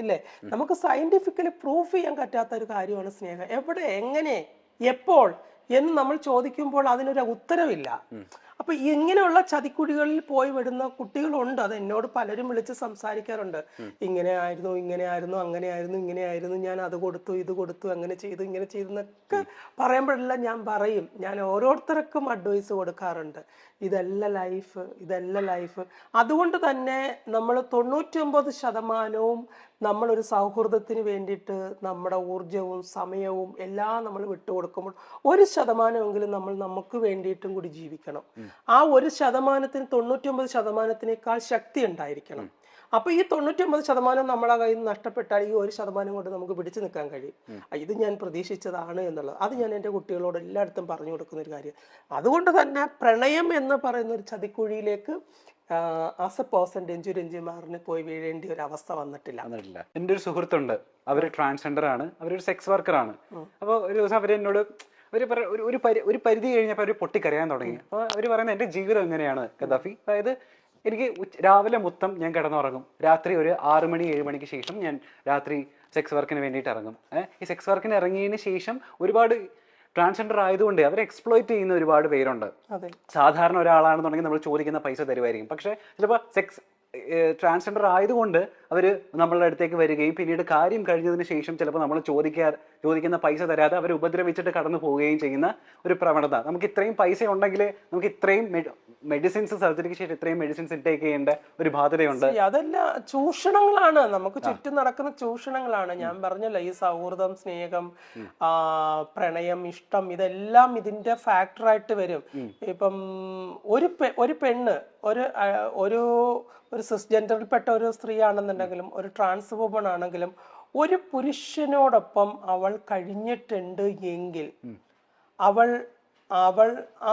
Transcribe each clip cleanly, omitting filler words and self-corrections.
ഇല്ലേ? നമുക്ക് scientifically proof ചെയ്യാൻ പറ്റാത്ത ഒരു കാര്യമാണ് സ്നേഹം. എവിടെ, എങ്ങനെ, എപ്പോൾ എന്ന് നമ്മൾ ചോദിക്കുമ്പോൾ അതിനൊരു ഉത്തരവില്ല. അപ്പൊ ഇങ്ങനെയുള്ള ചതിക്കുഴികളിൽ പോയി വിടുന്ന കുട്ടികളുണ്ട്. അത് എന്നോട് പലരും വിളിച്ച് സംസാരിക്കാറുണ്ട്. ഇങ്ങനെയായിരുന്നു, ഇങ്ങനെയായിരുന്നു, അങ്ങനെയായിരുന്നു, ഇങ്ങനെയായിരുന്നു, ഞാൻ അത് കൊടുത്തു, ഇത് കൊടുത്തു, അങ്ങനെ ചെയ്തു, ഇങ്ങനെ ചെയ്തു എന്നൊക്കെ പറയുമ്പോഴെല്ലാം ഞാൻ പറയും, ഞാൻ ഓരോരുത്തർക്കും അഡ്വൈസ് കൊടുക്കാറുണ്ട്, ഇതല്ല ലൈഫ്, ഇതല്ല ലൈഫ്. അതുകൊണ്ട് തന്നെ നമ്മൾ 99% നമ്മളൊരു സൗഹൃദത്തിന് വേണ്ടിയിട്ട് നമ്മുടെ ഊർജവും സമയവും എല്ലാം നമ്മൾ വിട്ടുകൊടുക്കുമ്പോൾ 1% നമ്മൾ നമുക്ക് വേണ്ടിയിട്ടും കൂടി ജീവിക്കണം. ആ 1%ത്തിന് 99%-നേക്കാൾ ശക്തി ഉണ്ടായിരിക്കണം. അപ്പൊ ഈ 99% നമ്മളെ കയ്യിൽ നിന്ന് നഷ്ടപ്പെട്ടാൽ ഈ 1% കൊണ്ട് നമുക്ക് പിടിച്ചു നിൽക്കാൻ കഴിയും. ഇത് ഞാൻ പ്രതീക്ഷിച്ചതാണ് എന്നുള്ളത് അത് ഞാൻ എൻ്റെ കുട്ടികളോട് എല്ലായിടത്തും പറഞ്ഞു കൊടുക്കുന്ന ഒരു കാര്യം. അതുകൊണ്ട് തന്നെ പ്രണയം എന്ന് പറയുന്ന ഒരു ചതിക്കുഴിയിലേക്ക് ആസ് എ പേഴ്സൺ രഞ്ജുമാറിന് പോയി വീഴേണ്ട ഒരു അവസ്ഥ വന്നിട്ടില്ല. എൻ്റെ ഒരു സുഹൃത്തുണ്ട്, അവര് ട്രാൻസ്ജെൻഡർ ആണ്, അവരൊരു സെക്സ് വർക്കർ ആണ്. അപ്പോൾ ഒരു ദിവസം അവരെന്നോട് ഒരു പരിധി കഴിഞ്ഞപ്പോൾ അവർ പൊട്ടിക്കരയാൻ തുടങ്ങി. അപ്പോൾ അവർ പറയുന്നത് എൻ്റെ ജീവിതം എങ്ങനെയാണ് ഗദ്ദാഫി, അതായത് എനിക്ക് രാവിലെ മൊത്തം ഞാൻ കിടന്നുറങ്ങും, രാത്രി ഒരു 6 മണി 7 മണിക്ക് ശേഷം ഞാൻ രാത്രി സെക്സ് വർക്കിന് വേണ്ടിയിട്ട് ഇറങ്ങും. ഈ സെക്സ് വർക്കിന് ഇറങ്ങിയതിന് ശേഷം ഒരുപാട് ട്രാൻസ്ജെൻഡർ ആയതുകൊണ്ട് അവരെ എക്സ്പ്ലോയിറ്റ് ചെയ്യുന്ന ഒരുപാട് പേരുണ്ട്. സാധാരണ ഒരാളാണെന്നുണ്ടെങ്കിൽ നമ്മൾ ചോദിക്കുന്ന പൈസ തരുമായിരിക്കും, പക്ഷെ ചിലപ്പോൾ സെക്സ് ട്രാൻസ്ജെൻഡർ ആയതുകൊണ്ട് അവർ നമ്മളുടെ അടുത്തേക്ക് വരികയും പിന്നീട് കാര്യം കഴിഞ്ഞതിന് ശേഷം ചിലപ്പോൾ നമ്മൾ ചോദിക്കുന്ന പൈസ തരാതെ അവർ ഉപദ്രവിച്ചിട്ട് കടന്നു പോവുകയും ചെയ്യുന്ന ഒരു പ്രവണത. നമുക്ക് ഇത്രയും പൈസ ഉണ്ടെങ്കിൽ നമുക്ക് ഇത്രയും മെഡിസിൻസ്, സർജറിക്ക് ശേഷം ഇത്രയും മെഡിസിൻസ് ഇൻടേക്ക് ചെയ്യേണ്ട ഒരു ബാധ്യതയുണ്ട്. അതെല്ലാം ചൂഷണങ്ങളാണ്, നമുക്ക് ചുറ്റും നടക്കുന്ന ചൂഷണങ്ങളാണ്. ഞാൻ പറഞ്ഞല്ലോ, ഈ സൗഹൃദം, സ്നേഹം, പ്രണയം, ഇഷ്ടം, ഇതെല്ലാം ഇതിന്റെ ഫാക്ടറായിട്ട് വരും. ഇപ്പം ഒരു പെണ്ണ് ഒരു സിസ്ജെൻഡറിൽപ്പെട്ട ഒരു സ്ത്രീ ആണെന്നുണ്ടെങ്കിലും ഒരു ട്രാൻസ് വുമൺ ആണെങ്കിലും ഒരു പുരുഷനോടൊപ്പം അവൾ കഴിഞ്ഞിട്ടുണ്ട് എങ്കിൽ അവൾ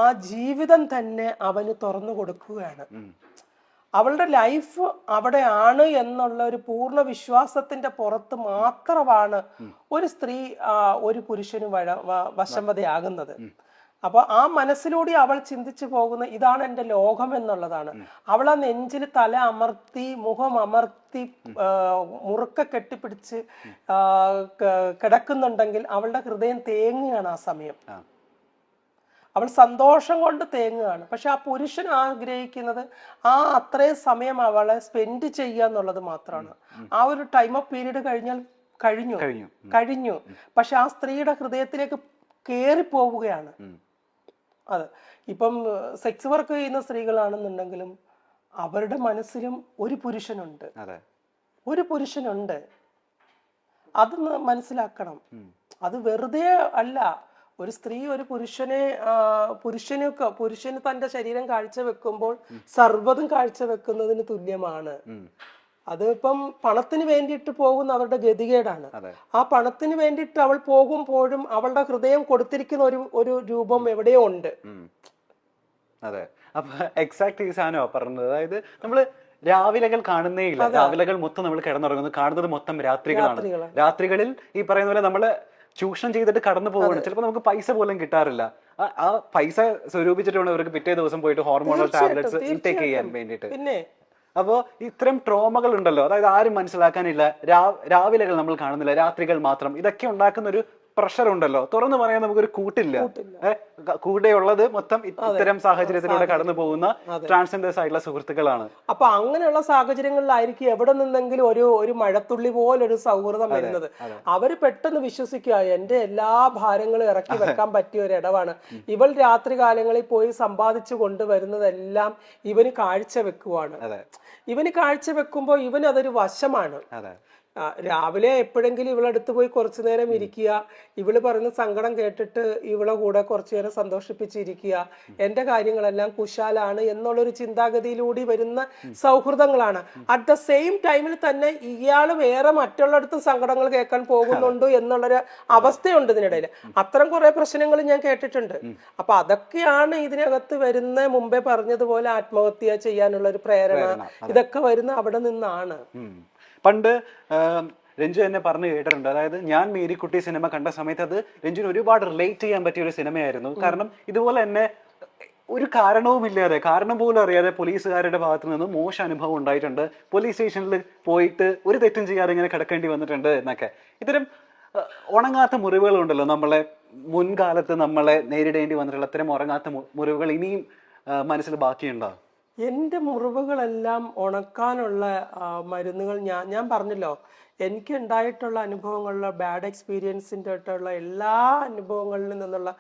ആ ജീവിതം തന്നെ അവന് തുറന്നു കൊടുക്കുകയാണ്. അവളുടെ ലൈഫ് അവിടെയാണ് എന്നുള്ള ഒരു പൂർണ്ണ വിശ്വാസത്തിന്റെ പുറത്ത് മാത്രമാണ് ഒരു സ്ത്രീ ഒരു പുരുഷന് വശംവദയാകുന്നത്. അപ്പൊ ആ മനസ്സിലൂടെ അവൾ ചിന്തിച്ചു പോകുന്ന ഇതാണ് എൻ്റെ ലോകം എന്നുള്ളതാണ്. അവൾ ആ നെഞ്ചിൽ തല അമർത്തി, മുഖം അമർത്തി, മുറുക്ക കെട്ടിപ്പിടിച്ച് കിടക്കുന്നുണ്ടെങ്കിൽ അവളുടെ ഹൃദയം തേങ്ങുകയാണ്. ആ സമയം അവൾ സന്തോഷം കൊണ്ട് തേങ്ങുകയാണ്. പക്ഷെ ആ പുരുഷൻ ആഗ്രഹിക്കുന്നത് അത്രയും സമയം അവളെ സ്പെൻഡ് ചെയ്യുക എന്നുള്ളത് മാത്രമാണ്. ആ ഒരു ടൈം ഓഫ് പീരീഡ് കഴിഞ്ഞാൽ കഴിഞ്ഞു. പക്ഷെ ആ സ്ത്രീയുടെ ഹൃദയത്തിലേക്ക് കേറിപ്പോവുകയാണ്. അതെ, ഇപ്പം സെക്സ് വർക്ക് ചെയ്യുന്ന സ്ത്രീകളാണെന്നുണ്ടെങ്കിലും അവരുടെ മനസ്സിലും ഒരു പുരുഷനുണ്ട്. അത് മനസ്സിലാക്കണം. അത് വെറുതെ അല്ല. ഒരു സ്ത്രീ ഒരു പുരുഷന് തന്റെ ശരീരം കാഴ്ചവെക്കുമ്പോൾ സർവ്വതും കാഴ്ചവെക്കുന്നതിന് തുല്യമാണ്. അത് ഇപ്പം പണത്തിന് വേണ്ടിയിട്ട് പോകുന്ന അവരുടെ ഗതികേടാണ്. ആ പണത്തിന് വേണ്ടിയിട്ട് അവൾ പോകുമ്പോഴും അവളുടെ ഹൃദയം കൊടുത്തിരിക്കുന്ന ഒരു രൂപം എവിടെയോ ഉണ്ട്. അതെ, അപ്പൊ എക്സാക്ട് ഈ സാധനമാണ് പറഞ്ഞത്. അതായത് നമ്മള് രാവിലകൾ കാണുന്നേ ഇല്ല, രാവിലകൾ മൊത്തം നമ്മൾ കിടന്നുറങ്ങുന്നു, കാണുന്നത് മൊത്തം രാത്രികളാണ്. രാത്രികളിൽ ഈ പറയുന്ന പോലെ നമ്മള് ചൂഷണം ചെയ്തിട്ട് കടന്നു പോവുകയാണ്. ചിലപ്പോൾ നമുക്ക് പൈസ പോലും കിട്ടാറില്ല. ആ പൈസ സ്വരൂപിച്ചിട്ട് വേണം ഇവർക്ക് പിറ്റേ ദിവസം പോയിട്ട് ഹോർമോണൽ ടാബ്ലറ്റ്സ് ഇൻടേക്ക് ചെയ്യാൻ വേണ്ടിയിട്ട്. അപ്പോൾ ഇത്തരം ട്രോമകൾ ഉണ്ടല്ലോ, അതായത് ആരും മനസ്സിലാക്കാനില്ല. രാവിലെകൾ നമ്മൾ കാണുന്നില്ല, രാത്രികൾ മാത്രം. ഇതൊക്കെ ഉണ്ടാക്കുന്ന ഒരു പ്രഷർ ഉണ്ടല്ലോ, തുറന്നു പറയാൻ നമുക്കൊരു കൂട്ടില്ല. കൂടെയുള്ളത് മൊത്തം ഇത്തരം സാഹചര്യത്തിലൂടെ കടന്നു പോകുന്ന ട്രാൻസ്ജെൻഡേഴ്സ് ആയിട്ടുള്ള സുഹൃത്തുക്കളാണ്. അപ്പൊ അങ്ങനെയുള്ള സാഹചര്യങ്ങളിലായിരിക്കും എവിടെ നിന്നെങ്കിലും ഒരു മഴത്തുള്ളി പോലൊരു സൗഹൃദം വരുന്നത്. അവര് പെട്ടെന്ന് വിശ്വസിക്കുക എന്റെ എല്ലാ ഭാരങ്ങളും ഇറക്കി വെക്കാൻ പറ്റിയ ഒരു ഇടവാണ്. ഇവൾ രാത്രി കാലങ്ങളിൽ പോയി സമ്പാദിച്ചു കൊണ്ടുവരുന്നതെല്ലാം ഇവന് കാഴ്ചവെക്കുവാണ്. ഇവന് കാഴ്ചവെക്കുമ്പോൾ ഇവന് അതൊരു വശമാണ്. രാവിലെ എപ്പോഴെങ്കിലും ഇവളടുത്ത് പോയി കുറച്ചു നേരം ഇരിക്കുക, ഇവള് പറയുന്ന സങ്കടം കേട്ടിട്ട് ഇവളെ കൂടെ കുറച്ചു നേരം സന്തോഷിപ്പിച്ചിരിക്കുക, എന്റെ കാര്യങ്ങളെല്ലാം കുശാലാണ് എന്നുള്ളൊരു ചിന്താഗതിയിലൂടെ വരുന്ന സൗഹൃദങ്ങളാണ്. അറ്റ് ദ സെയിം ടൈമിൽ തന്നെ ഇയാൾ വേറെ മറ്റുള്ളടത്തും സങ്കടങ്ങൾ കേൾക്കാൻ പോകുന്നുണ്ട് എന്നുള്ളൊരു അവസ്ഥയുണ്ട് ഇതിനിടയിൽ. അത്തരം കുറെ പ്രശ്നങ്ങൾ ഞാൻ കേട്ടിട്ടുണ്ട്. അപ്പൊ അതൊക്കെയാണ് ഇതിനകത്ത് വരുന്ന, മുമ്പേ പറഞ്ഞതുപോലെ ആത്മഹത്യ ചെയ്യാനുള്ള ഒരു പ്രേരണ, ഇതൊക്കെ വരുന്ന അവിടെ നിന്നാണ്. പണ്ട് രഞ്ജു എന്നെ പറഞ്ഞു കേട്ടിട്ടുണ്ട്. അതായത് ഞാൻ മേരിക്കുട്ടി സിനിമ കണ്ട സമയത്ത് അത് രഞ്ജുവിന് ഒരുപാട് റിലേറ്റ് ചെയ്യാൻ പറ്റിയ ഒരു സിനിമയായിരുന്നു. കാരണം ഇതുപോലെ തന്നെ ഒരു കാരണവുമില്ലാതെ, കാരണം പോലും അറിയാതെ പോലീസുകാരുടെ ഭാഗത്ത് നിന്ന് മോശം അനുഭവം ഉണ്ടായിട്ടുണ്ട്, പോലീസ് സ്റ്റേഷനിൽ പോയിട്ട് ഒരു തെറ്റും ചെയ്യാതെ ഇങ്ങനെ കിടക്കേണ്ടി വന്നിട്ടുണ്ട് എന്നൊക്കെ. ഇത്തരം ഉണങ്ങാത്ത മുറിവുകളുണ്ടല്ലോ നമ്മളെ മുൻകാലത്ത് നമ്മളെ നേരിടേണ്ടി വന്നിട്ടുള്ള അത്തരം ഉറങ്ങാത്ത മുറിവുകൾ ഇനിയും മനസ്സിൽ ബാക്കിയുണ്ടോ? എൻ്റെ മുറിവുകളെല്ലാം ഉണക്കാനുള്ള മരുന്നുകൾ ഞാൻ പറഞ്ഞല്ലോ, എനിക്ക് ഉണ്ടായിട്ടുള്ള അനുഭവങ്ങളിലെ ബാഡ് എക്സ്പീരിയൻസിൻ്റെ ആയിട്ടുള്ള എല്ലാ അനുഭവങ്ങളിൽ നിന്നുള്ള